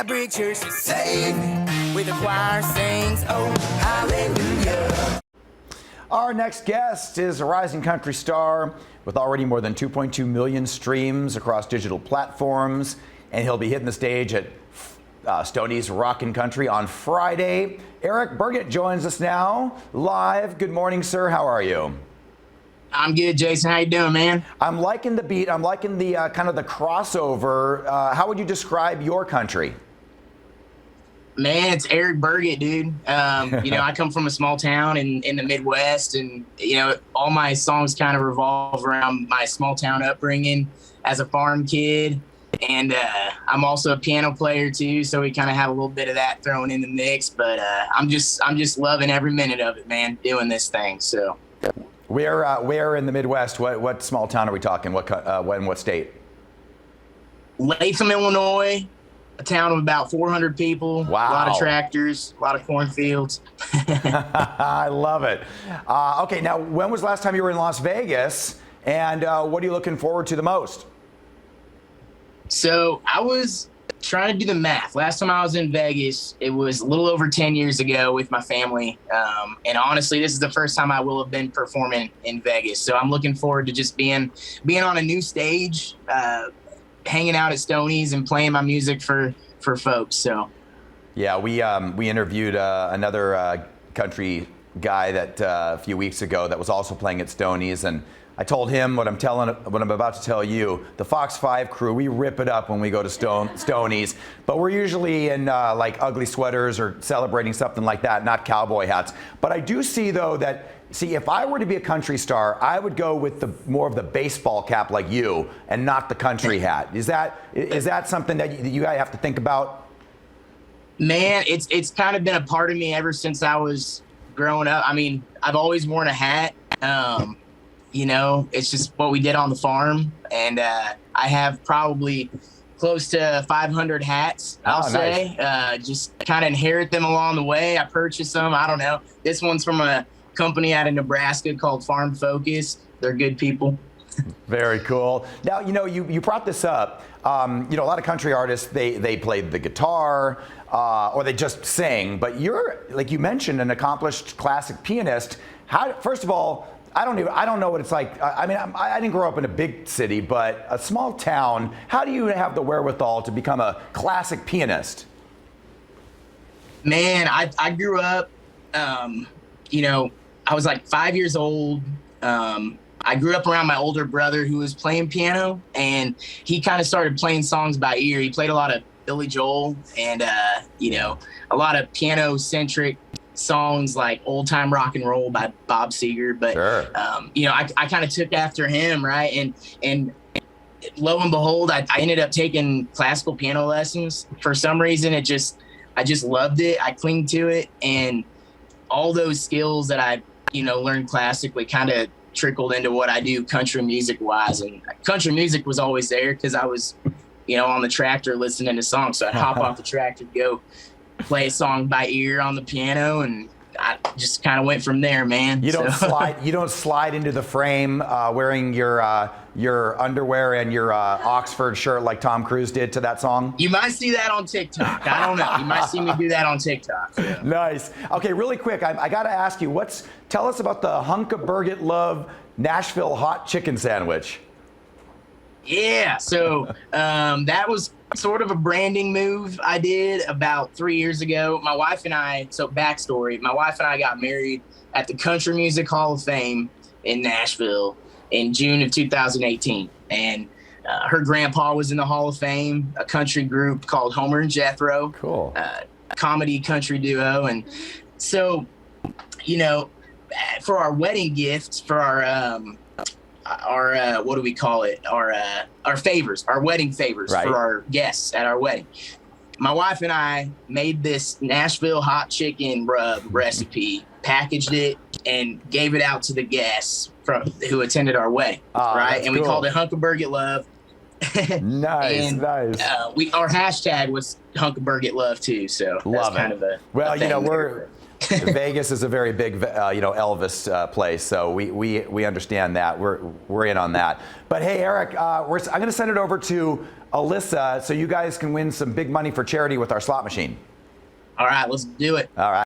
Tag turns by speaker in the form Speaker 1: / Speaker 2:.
Speaker 1: that brick church to save me. With the choir sings, oh, hallelujah.
Speaker 2: Our next guest is a rising country star with already more than 2.2 million streams across digital platforms, and he'll be hitting the stage at Stoneys-rockin-country on Friday. Eric Burgett joins us now live. Good morning, sir. How are you?
Speaker 3: I'm good, Jason. How you doing, man?
Speaker 2: I'm liking the beat. I'm liking the kind of the crossover. How would you describe your country?
Speaker 3: Man, it's Eric Burgett, dude. I come from a small town in the Midwest, and, all my songs kind of revolve around my small town upbringing as a farm kid. And I'm also a piano player, too, so we kind of have a little bit of that thrown in the mix. But I'm just loving every minute of it, man, doing this thing. So,
Speaker 2: Where in the Midwest? What small town are we talking? What state?
Speaker 3: Latham, Illinois. A town of about 400 people.
Speaker 2: Wow.
Speaker 3: A lot of tractors, a lot of cornfields.
Speaker 2: I love it. Okay, now, when was the last time you were in Las Vegas, and what are you looking forward to the most?
Speaker 3: So I was trying to do the math. Last time I was in Vegas, it was a little over 10 years ago with my family. And honestly, this is the first time I will have been performing in Vegas. So I'm looking forward to just being on a new stage, hanging out at Stoney's and playing my music for folks. So, yeah,
Speaker 2: we interviewed another country guy that a few weeks ago that was also playing at Stoney's, and I told him what I'm about to tell you. The Fox 5 crew, we rip it up when we go to Stoney's, but we're usually in like ugly sweaters or celebrating something like that, not cowboy hats. But I do see though that. See, if I were to be a country star, I would go with more of the baseball cap like you and not the country hat. Is that something that you guys have to think about?
Speaker 3: Man, it's kind of been a part of me ever since I was growing up. I mean, I've always worn a hat. It's just what we did on the farm. And I have probably close to 500 hats, I'll say. Nice. Just kind of inherit them along the way. I purchase them. I don't know. This one's from a company out of Nebraska called Farm Focus. They're good people.
Speaker 2: Very cool. Now, you brought this up. A lot of country artists, they play the guitar or they just sing, but you're, like you mentioned, an accomplished classic pianist. First of all, I don't know what it's like. I didn't grow up in a big city, but a small town. How do you have the wherewithal to become a classic pianist?
Speaker 3: Man, I grew up, I was like 5 years old. I grew up around my older brother who was playing piano, and he kind of started playing songs by ear. He played a lot of Billy Joel and, a lot of piano-centric songs like Old Time Rock and Roll by Bob Seger. But,
Speaker 2: sure.
Speaker 3: I kind of took after him, right? And lo and behold, I ended up taking classical piano lessons. For some reason, I just loved it. I clinged to it, and all those skills that I, learned classically kind of trickled into what I do country music wise. And country music was always there because I was, on the tractor listening to songs. So I'd hop off the tractor, go play a song by ear on the piano, and I just kind of went from there, man.
Speaker 2: You don't slide into the frame wearing your underwear and your Oxford shirt like Tom Cruise did to that song?
Speaker 3: You might see that on TikTok. I don't know. You might see me do that on TikTok. So.
Speaker 2: Nice. Okay, really quick, I got to ask you, tell us about the Hunk of Burgett Love Nashville hot chicken sandwich.
Speaker 3: Yeah, so that was sort of a branding move I did about 3 years ago. My wife and I, so backstory, my wife and I got married at the Country Music Hall of Fame in Nashville in June of 2018. And her grandpa was in the Hall of Fame, a country group called Homer and Jethro.
Speaker 2: Cool.
Speaker 3: Comedy country duo. And so, for our wedding gifts, for our what do we call it? Our favors, our wedding favors, right, for our guests at our wedding. My wife and I made this Nashville hot chicken rub recipe, packaged it, and gave it out to the guests who attended our wedding. Right, and we called it Hunk of Burgett Love.
Speaker 2: Nice.
Speaker 3: Our hashtag was Hunk of Burgett Love too. So
Speaker 2: love
Speaker 3: that's kind
Speaker 2: it.
Speaker 3: of a
Speaker 2: well,
Speaker 3: a thing
Speaker 2: we're Vegas is a very big, Elvis place, so we understand that. We're in on that. But hey, Eric, I'm going to send it over to Alyssa so you guys can win some big money for charity with our slot machine.
Speaker 3: All right, let's do it.
Speaker 2: All right.